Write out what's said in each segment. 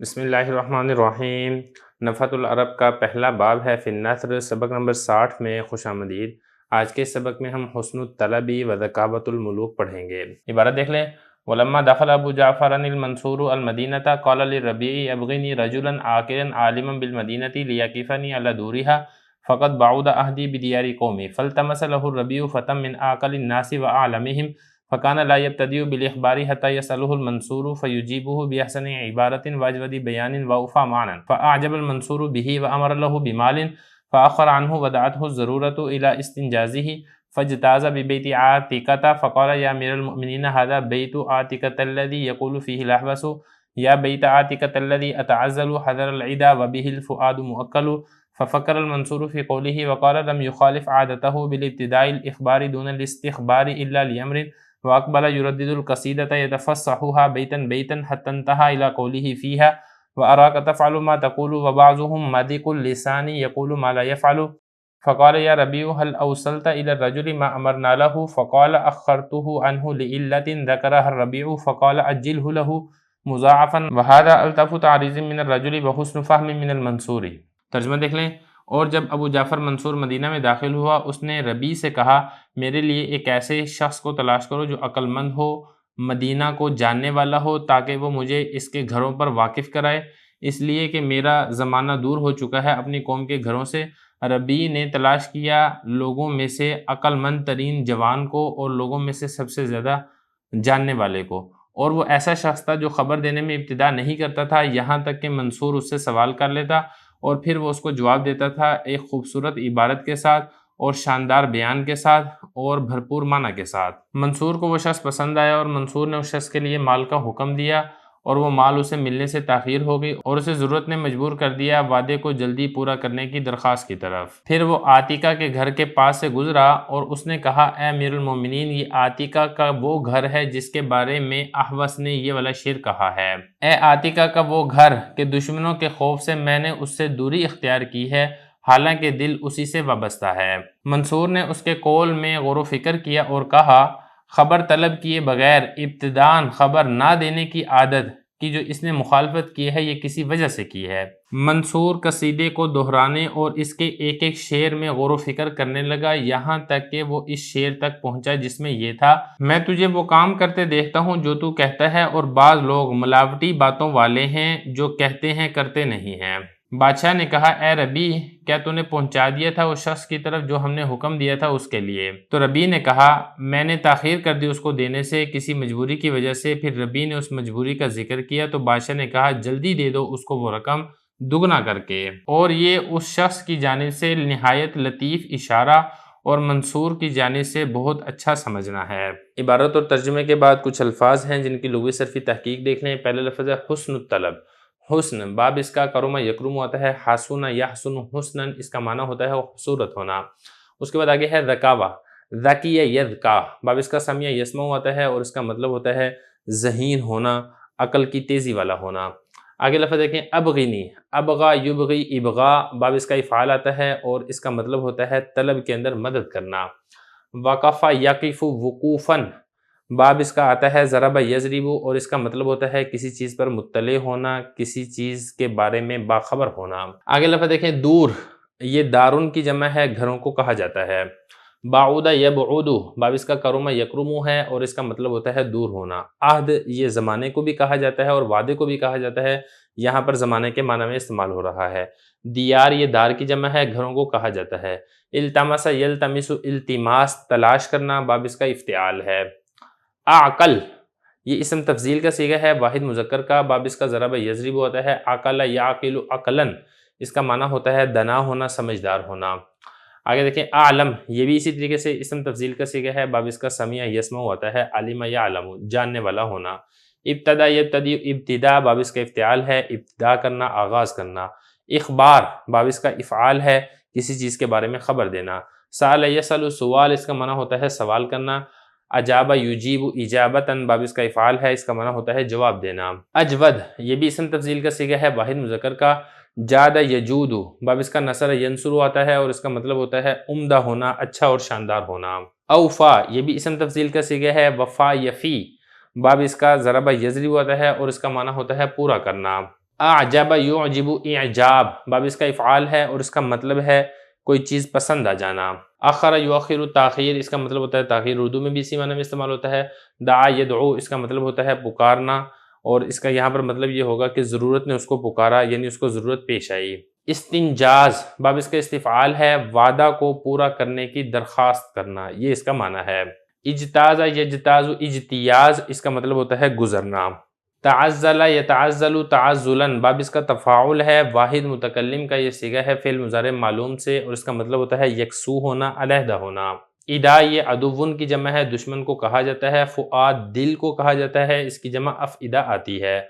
بسم اللہ الرحمن الرحیم۔ نفحۃ العرب کا پہلا باب ہے فی النثر، سبق نمبر 60 میں خوش آمدید۔ آج کے سبق میں ہم حسن الطلب و ذکاوۃ الملوک پڑھیں گے۔ عبارت دیکھ لیں۔ ولما دخل ابو جعفر المنصور المدینۃ قال للربیع ابغنی رجلا عاقلا عالما بالمدینۃ لیقفنی علی دورها فقد بعد عهدی بدیار قومی فالتمس له الربیع فتى من اعقل الناس واعلمهم فكان لا يبتدئ بالإخبار حتى يسأله المنصور فيجيبه بأحسن عبارة وأجود بيان وأوفى معنى فأعجب المنصور به وأمر له بمال فأخر عنه ودعته الضرورة إلى استنجازه فاجتاز ببيت عاتكة فقال يا أمير المؤمنين هذا بيت عاتكة الذي يقول فيه الأحبس يا بيت عاتكة الذي أتعزل حذر العدا وبه الفؤاد مؤكل ففكر المنصور في قوله وقال لم يخالف عادته بالابتداء الإخبار دون الاستخبار إلا لأمر وأقبل يردد القصيدة يتفصحها بيتا بيتا حتى انتهى إلى قوله فيها وأراك تفعل ما تقول وبعضهم مدق اللسان يقول ما لا يفعل فقال يا ربيع هل أوصلت إلى الرجل ما أمرنا له فقال أخرته عنه لعلة ذكرها الربيع فقال أجله له مضاعفا وهذا ألطف تعريض من الرجل وحسن فهم من المنصور۔ ترجمہ دیکھ لیں۔ اور جب ابو جعفر منصور مدینہ میں داخل ہوا اس نے ربیع سے کہا میرے لیے ایک ایسے شخص کو تلاش کرو جو عقل مند ہو، مدینہ کو جاننے والا ہو، تاکہ وہ مجھے اس کے گھروں پر واقف کرائے، اس لیے کہ میرا زمانہ دور ہو چکا ہے اپنی قوم کے گھروں سے۔ ربیع نے تلاش کیا لوگوں میں سے عقل مند ترین جوان کو اور لوگوں میں سے سب سے زیادہ جاننے والے کو، اور وہ ایسا شخص تھا جو خبر دینے میں ابتدا نہیں کرتا تھا، یہاں تک کہ منصور اس سے سوال کر لیتا اور پھر وہ اس کو جواب دیتا تھا ایک خوبصورت عبارت کے ساتھ اور شاندار بیان کے ساتھ اور بھرپور معنی کے ساتھ۔ منصور کو وہ شخص پسند آیا اور منصور نے اس شخص کے لیے مال کا حکم دیا اور وہ مال اسے ملنے سے تاخیر ہو گئی اور اسے ضرورت نے مجبور کر دیا وعدے کو جلدی پورا کرنے کی درخواست کی طرف۔ پھر وہ عاتکہ کے گھر کے پاس سے گزرا اور اس نے کہا اے امیر المومنین، یہ عاتکہ کا وہ گھر ہے جس کے بارے میں احوص نے یہ والا شعر کہا ہے، اے عاتکہ کا وہ گھر کہ دشمنوں کے خوف سے میں نے اس سے دوری اختیار کی ہے، حالانکہ دل اسی سے وابستہ ہے۔ منصور نے اس کے قول میں غور و فکر کیا اور کہا خبر طلب کیے بغیر ابتداً خبر نہ دینے کی عادت کی جو اس نے مخالفت کی ہے یہ کسی وجہ سے کی ہے۔ منصور قصیدے کو دہرانے اور اس کے ایک ایک شعر میں غور و فکر کرنے لگا یہاں تک کہ وہ اس شعر تک پہنچا جس میں یہ تھا میں تجھے وہ کام کرتے دیکھتا ہوں جو تو کہتا ہے اور بعض لوگ ملاوٹی باتوں والے ہیں جو کہتے ہیں کرتے نہیں ہیں۔ بادشاہ نے کہا اے ربیع، کیا تو نے پہنچا دیا تھا اس شخص کی طرف جو ہم نے حکم دیا تھا اس کے لیے؟ تو ربیع نے کہا میں نے تاخیر کر دی اس کو دینے سے کسی مجبوری کی وجہ سے۔ پھر ربیع نے اس مجبوری کا ذکر کیا تو بادشاہ نے کہا جلدی دے دو اس کو وہ رقم دگنا کر کے، اور یہ اس شخص کی جانب سے نہایت لطیف اشارہ اور منصور کی جانب سے بہت اچھا سمجھنا ہے۔ عبارت اور ترجمے کے بعد کچھ الفاظ ہیں جن کی لغوی صرفی تحقیق دیکھ لیں۔ پہلا لفظ ہے حسن الطلب۔ حسن باب اس کا کرم یکرم ہوتا ہے، حسن یحسن حسنن اس کا معنی ہوتا ہے خوبصورت ہونا۔ اس کے بعد آگے ہے ذکاوہ، ذکی یذکا باب اس کا سمیع یسمع ہوتا ہے اور اس کا مطلب ہوتا ہے ذہین ہونا، عقل کی تیزی والا ہونا۔ آگے لفظ دیکھیں ابغنی، ابغا یبغی ابغا باب اس کا افعال آتا ہے اور اس کا مطلب ہوتا ہے طلب کے اندر مدد کرنا۔ وقف یقف وقوفاً باب اس کا آتا ہے ضرب یضرب اور اس کا مطلب ہوتا ہے کسی چیز پر مطلع ہونا، کسی چیز کے بارے میں باخبر ہونا۔ آگے لفظ دیکھیں دور، یہ دارن کی جمع ہے، گھروں کو کہا جاتا ہے۔ بعود یبعود باب اس کا کرم یکرم ہے اور اس کا مطلب ہوتا ہے دور ہونا۔ عہد یہ زمانے کو بھی کہا جاتا ہے اور وعدے کو بھی کہا جاتا ہے، یہاں پر زمانے کے معنی میں استعمال ہو رہا ہے۔ دیار یہ دار کی جمع ہے، گھروں کو کہا جاتا ہے۔ التمس یلتمس التماس تلاش کرنا باب اس کا افتعال ہے۔ اعقل یہ اسم تفضیل کا صیغہ ہے واحد مذکر کا، باب اس کا ضرب یضرب ہوتا ہے۔ عقل یعقل عقلا اس کا معنی ہوتا ہے دانا ہونا، سمجھدار ہونا۔ آگے دیکھیں عالم یہ بھی اسی طریقے سے اسم تفضیل کا صیغہ ہے، باب اس کا سمیع یسمع ہوتا ہے۔ علم یعلم جاننے والا ہونا۔ ابتدا یبتدی ابتدا باب اس کا افتعال ہے، ابتدا کرنا، آغاز کرنا۔ اخبار باب اس کا افعال ہے، کسی چیز کے بارے میں خبر دینا۔ سأل یسأل سوال اس کا معنی ہوتا ہے سوال کرنا۔ اجاب یجیب اجابتاً باب اس کا افعال ہے، اس کا معنی ہوتا ہے جواب دینا۔ اجود یہ بھی اسم تفضیل کا صیغہ ہے واحد مذکر کا۔ جاد یجود باب اس کا نصر ینصر آتا ہے اور اس کا مطلب ہوتا ہے عمدہ ہونا، اچھا اور شاندار ہونا۔ اوفا یہ بھی اسم تفضیل کا صیغہ ہے، وفا یفی باب اس کا ضرب یضرب ہوتا ہے اور اس کا معنی ہوتا ہے پورا کرنا۔ اعجب یعجب اعجاب، باب اس کا افعال ہے اور اس کا مطلب ہے کوئی چیز پسند آ جانا۔ اخر یؤخر تاخیر، اس کا مطلب ہوتا ہے تاخیر، اردو میں بھی اسی معنی میں استعمال ہوتا ہے۔ دعا یدعو، اس کا مطلب ہوتا ہے پکارنا، اور اس کا یہاں پر مطلب یہ ہوگا کہ ضرورت نے اس کو پکارا، یعنی اس کو ضرورت پیش آئی۔ استنجاز، باب اس کا استفعال ہے، وعدہ کو پورا کرنے کی درخواست کرنا، یہ اس کا معنی ہے۔ اجتاز یجتاز اجتیاز، اس کا مطلب ہوتا ہے گزرنا۔ تعزل یتعزل تعزلا، باب اس کا تفاعل ہے، واحد متکلم کا یہ صیغہ ہے فعل مضارع معلوم سے، اور اس کا مطلب ہوتا ہے یکسو ہونا، علیحدہ ہونا۔ ادا، یہ عدوون کی جمع ہے، دشمن کو کہا جاتا ہے۔ فؤاد، دل کو کہا جاتا ہے، اس کی جمع افئدہ آتی ہے۔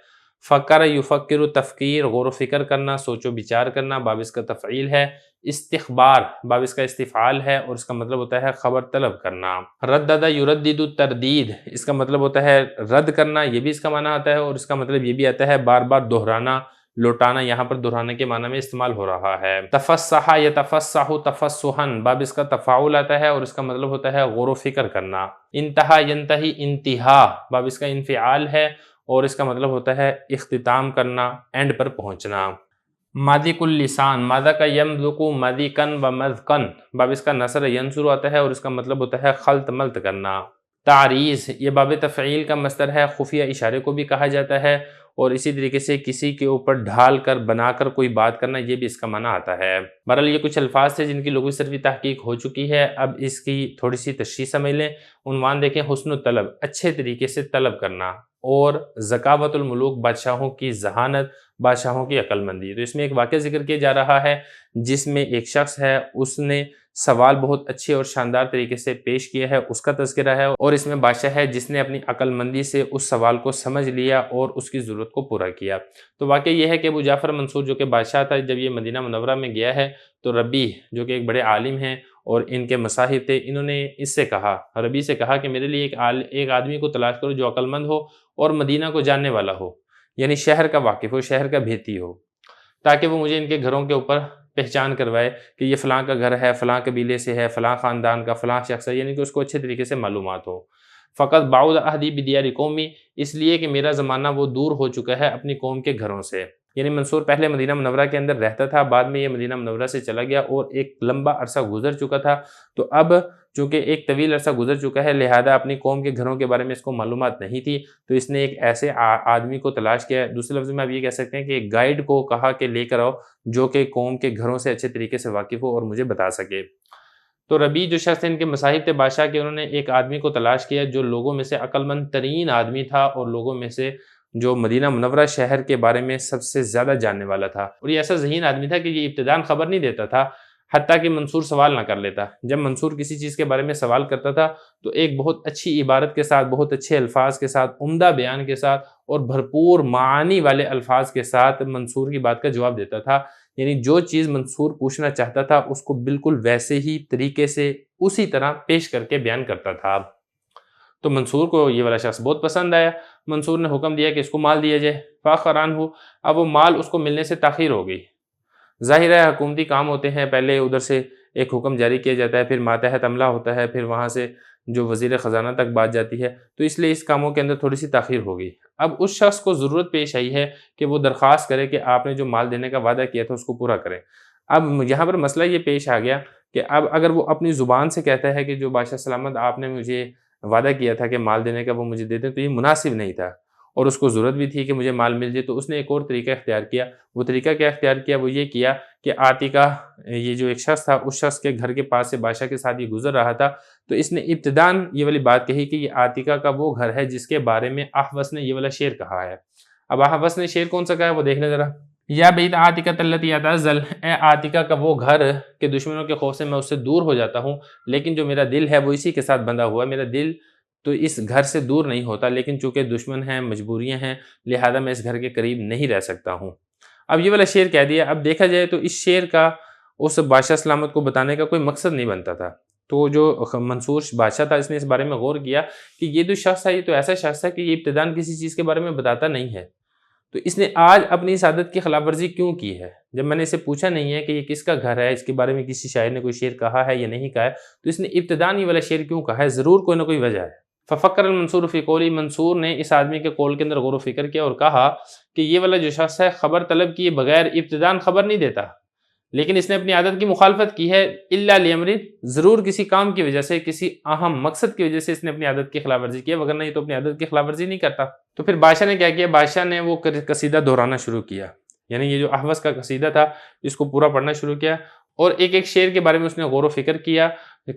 فکر یفکر تفکیر، غور و فکر کرنا، سوچ و بچار کرنا، باب اس کا تفعیل ہے۔ استخبار، باب اس کا استفعال ہے اور اس کا مطلب ہوتا ہے خبر طلب کرنا۔ ردد یردد تردید، اس کا مطلب ہوتا ہے رد کرنا، یہ بھی اس کا معنی آتا ہے، اور اس کا مطلب یہ بھی آتا ہے بار بار دہرانا، لوٹانا، یہاں پر دہرانے کے معنی میں استعمال ہو رہا ہے۔ تفصح یتفصح تفصحا، باب اس کا تفاعل آتا ہے اور اس کا مطلب ہوتا ہے غور و فکر کرنا۔ انتہا ینتہی انتہا، باب اس کا انفعال ہے اور اس کا مطلب ہوتا ہے اختتام کرنا، اینڈ پر پہنچنا۔ مادق اللسان، مادہ کا یمذق مذقن و مذقن، باب اس کا نصر ینصر آتا ہے اور اس کا مطلب ہوتا ہے خلط ملط کرنا۔ تعریض، یہ باب تفعیل کا مصدر ہے، خفیہ اشارے کو بھی کہا جاتا ہے، اور اسی طریقے سے کسی کے اوپر ڈھال کر بنا کر کوئی بات کرنا، یہ بھی اس کا معنی آتا ہے۔ بہرحال یہ کچھ الفاظ تھے جن کی لغوی صرفی تحقیق ہو چکی ہے، اب اس کی تھوڑی سی تشریح سمجھ لیں۔ عنوان دیکھیں، حسن الطلب، اچھے طریقے سے طلب کرنا، اور ذکاوت الملوک، بادشاہوں کی ذہانت، بادشاہوں کی عقل مندی۔ تو اس میں ایک واقعہ ذکر کیا جا رہا ہے جس میں ایک شخص ہے، اس نے سوال بہت اچھے اور شاندار طریقے سے پیش کیا ہے، اس کا تذکرہ ہے، اور اس میں بادشاہ ہے جس نے اپنی عقل مندی سے اس سوال کو سمجھ لیا اور اس کی ضرورت کو پورا کیا۔ تو واقعہ یہ ہے کہ ابو جعفر منصور جو کہ بادشاہ تھا، جب یہ مدینہ منورہ میں گیا ہے تو ربیع جو کہ ایک بڑے عالم ہیں اور ان کے مصاحب تھے، انہوں نے اس سے کہا، ربیع سے کہا کہ میرے لیے ایک آدمی کو تلاش کرو جو عقل مند ہو اور مدینہ کو جاننے والا ہو، یعنی شہر کا واقف ہو، شہر کا بھیتی ہو، تاکہ وہ مجھے ان کے گھروں کے اوپر پہچان کروائے کہ یہ فلاں کا گھر ہے، فلاں قبیلے سے ہے، فلاں خاندان کا، فلاں شخص ہے، یعنی کہ اس کو اچھے طریقے سے معلومات ہو۔ فقط بعد عہدی بدیار قومی، اس لیے کہ میرا زمانہ وہ دور ہو چکا ہے اپنی قوم کے گھروں سے، یعنی منصور پہلے مدینہ منورہ کے اندر رہتا تھا، بعد میں یہ مدینہ منورہ سے چلا گیا اور ایک لمبا عرصہ گزر چکا تھا، تو اب چونکہ ایک طویل عرصہ گزر چکا ہے، لہذا اپنی قوم کے گھروں کے بارے میں اس کو معلومات نہیں تھی، تو اس نے ایک ایسے آدمی کو تلاش کیا، دوسرے لفظ میں آپ یہ کہہ سکتے ہیں کہ ایک گائیڈ کو کہا کہ لے کر آؤ جو کہ قوم کے گھروں سے اچھے طریقے سے واقف ہو اور مجھے بتا سکے۔ تو ربیع جو شخص ان کے مصاحب تھے بادشاہ کے، انہوں نے ایک آدمی کو تلاش کیا جو لوگوں میں سے عقل مند ترین آدمی تھا اور لوگوں میں سے جو مدینہ منورہ شہر کے بارے میں سب سے زیادہ جاننے والا تھا، اور یہ ایسا ذہین آدمی تھا کہ یہ ابتداً خبر نہیں دیتا تھا حتیٰ کہ منصور سوال نہ کر لیتا۔ جب منصور کسی چیز کے بارے میں سوال کرتا تھا تو ایک بہت اچھی عبارت کے ساتھ، بہت اچھے الفاظ کے ساتھ، عمدہ بیان کے ساتھ اور بھرپور معانی والے الفاظ کے ساتھ منصور کی بات کا جواب دیتا تھا، یعنی جو چیز منصور پوچھنا چاہتا تھا اس کو بالکل ویسے ہی طریقے سے اسی طرح پیش کر کے بیان کرتا تھا۔ تو منصور کو یہ والا شخص بہت پسند آیا، منصور نے حکم دیا کہ اس کو مال دیا جائے، فاخران ہو، اب وہ مال اس کو ملنے سے تاخیر ہو گئی۔ ظاہر ہے حکومتی کام ہوتے ہیں، پہلے ادھر سے ایک حکم جاری کیا جاتا ہے، پھر ماتحت عملہ ہوتا ہے، پھر وہاں سے جو وزیر خزانہ تک بات جاتی ہے، تو اس لیے اس کاموں کے اندر تھوڑی سی تاخیر ہو گئی۔ اب اس شخص کو ضرورت پیش آئی ہے کہ وہ درخواست کرے کہ آپ نے جو مال دینے کا وعدہ کیا تھا اس کو پورا کریں۔ اب یہاں پر مسئلہ یہ پیش آ گیا کہ اب اگر وہ اپنی زبان سے کہتا ہے کہ جو بادشاہ سلامت آپ نے مجھے وعدہ کیا تھا کہ مال دینے کا وہ مجھے دے دیں، تو یہ مناسب نہیں تھا، اور اس کو ضرورت بھی تھی کہ مجھے مال مل جائے، تو اس نے ایک اور طریقہ اختیار کیا۔ وہ طریقہ کیا اختیار کیا؟ وہ یہ کیا کہ عاتقہ، یہ جو ایک شخص تھا، اس شخص کے گھر کے پاس سے بادشاہ کے ساتھ یہ گزر رہا تھا، تو اس نے ابتداً یہ والی بات کہی کہ یہ عاتقہ کا وہ گھر ہے جس کے بارے میں احوص نے یہ والا شعر کہا ہے۔ اب احوص نے شعر کون سا کہا ہے وہ دیکھ لیں ذرا۔ یا بیت عاتقہ التی اتعزل، اے عاتقہ کا وہ گھر کہ دشمنوں کے خوف سے میں اس سے دور ہو جاتا ہوں، لیکن جو میرا دل ہے وہ اسی کے ساتھ بندھا ہوا ہے، میرا دل تو اس گھر سے دور نہیں ہوتا، لیکن چونکہ دشمن ہیں، مجبوریاں ہیں، لہذا میں اس گھر کے قریب نہیں رہ سکتا ہوں۔ اب یہ والا شعر کہہ دیا۔ اب دیکھا جائے تو اس شعر کا اس بادشاہ سلامت کو بتانے کا کوئی مقصد نہیں بنتا تھا، تو جو منصور بادشاہ تھا اس نے اس بارے میں غور کیا کہ یہ جو شخص ہے یہ تو ایسا شخص ہے کہ یہ ابتداً کسی چیز کے بارے میں بتاتا نہیں ہے، تو اس نے آج اپنی اس عادت کی خلاف ورزی کیوں کی ہے؟ جب میں نے اسے پوچھا نہیں ہے کہ یہ کس کا گھر ہے، اس کے بارے میں کسی شاعر نے کوئی شعر کہا ہے یا نہیں کہا ہے، تو اس نے ابتداً یہ والا شعر کیوں کہا ہے؟ ضرور کوئی نہ کوئی وجہ ہے۔ ففکر المنصور فی قولی، منصور نے اس آدمی کے قول کے اندر غور و فکر کیا اور کہا کہ یہ والا جو شخص ہے خبر طلب کیے بغیر ابتداً خبر نہیں دیتا، لیکن اس نے اپنی عادت کی مخالفت کی ہے، الا لامر، ضرور کسی کام کی وجہ سے، کسی اہم مقصد کی وجہ سے اس نے اپنی عادت کی خلاف ورزی کی ہے، وگرنہ یہ تو اپنی عادت کی خلاف ورزی نہیں کرتا۔ تو پھر بادشاہ نے کیا کیا؟ بادشاہ نے وہ قصیدہ دہرانا شروع کیا، یعنی یہ جو احوص کا قصیدہ تھا اس کو پورا پڑھنا شروع کیا، اور ایک ایک شعر کے بارے میں اس نے غور و فکر کیا۔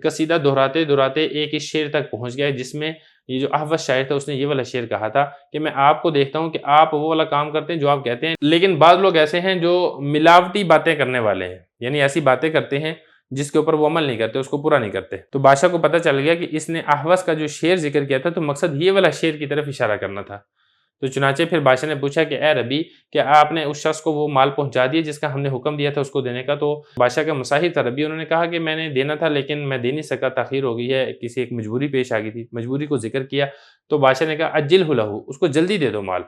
قصیدہ دہراتے دہراتے ایک اس شعر تک پہنچ گیا جس میں یہ جو احوص شاعر تھا اس نے یہ والا شعر کہا تھا کہ میں آپ کو دیکھتا ہوں کہ آپ وہ والا کام کرتے ہیں جو آپ کہتے ہیں، لیکن بعض لوگ ایسے ہیں جو ملاوٹی باتیں کرنے والے ہیں، یعنی ایسی باتیں کرتے ہیں جس کے اوپر وہ عمل نہیں کرتے، اس کو پورا نہیں کرتے۔ تو بادشاہ کو پتہ چل گیا کہ اس نے احوص کا جو شعر ذکر کیا تھا تو مقصد یہ والا شعر کی طرف اشارہ کرنا تھا۔ تو چنانچہ پھر بادشاہ نے پوچھا کہ اے ربی، کیا آپ نے اس شخص کو وہ مال پہنچا دیا جس کا ہم نے حکم دیا تھا اس کو دینے کا؟ تو بادشاہ کا مصاحب تھا ربی، انہوں نے کہا کہ میں نے دینا تھا لیکن میں دے نہیں سکا، تاخیر ہو گئی ہے، کسی ایک مجبوری پیش آ گئی تھی، مجبوری کو ذکر کیا۔ تو بادشاہ نے کہا اجلہ لہ، اس کو جلدی دے دو مال،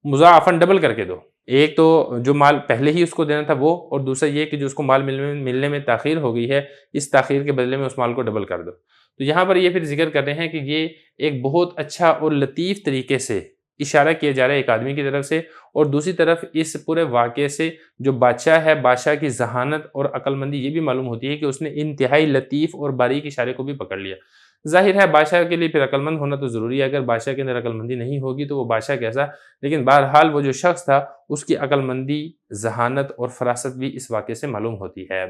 مضاعفاً ڈبل کر کے دو۔ ایک تو جو مال پہلے ہی اس کو دینا تھا وہ، اور دوسرا یہ کہ جو اس کو مال ملنے میں تاخیر ہو گئی ہے، اس تاخیر کے بدلے میں اس مال کو ڈبل کر دو۔ تو یہاں پر یہ پھر ذکر کر رہے ہیں کہ یہ ایک بہت اچھا اور لطیف طریقے سے اشارہ کیا جا رہا ہے ایک آدمی کی طرف سے، اور دوسری طرف اس پورے واقعے سے جو بادشاہ ہے، بادشاہ کی ذہانت اور عقل مندی یہ بھی معلوم ہوتی ہے کہ اس نے انتہائی لطیف اور باریک اشارے کو بھی پکڑ لیا۔ ظاہر ہے بادشاہ کے لیے پھر عقل مند ہونا تو ضروری ہے، اگر بادشاہ کے اندر عقل مندی نہیں ہوگی تو وہ بادشاہ کیسا، لیکن بہرحال وہ جو شخص تھا اس کی عقل مندی، ذہانت اور فراست بھی اس واقعے سے معلوم ہوتی ہے۔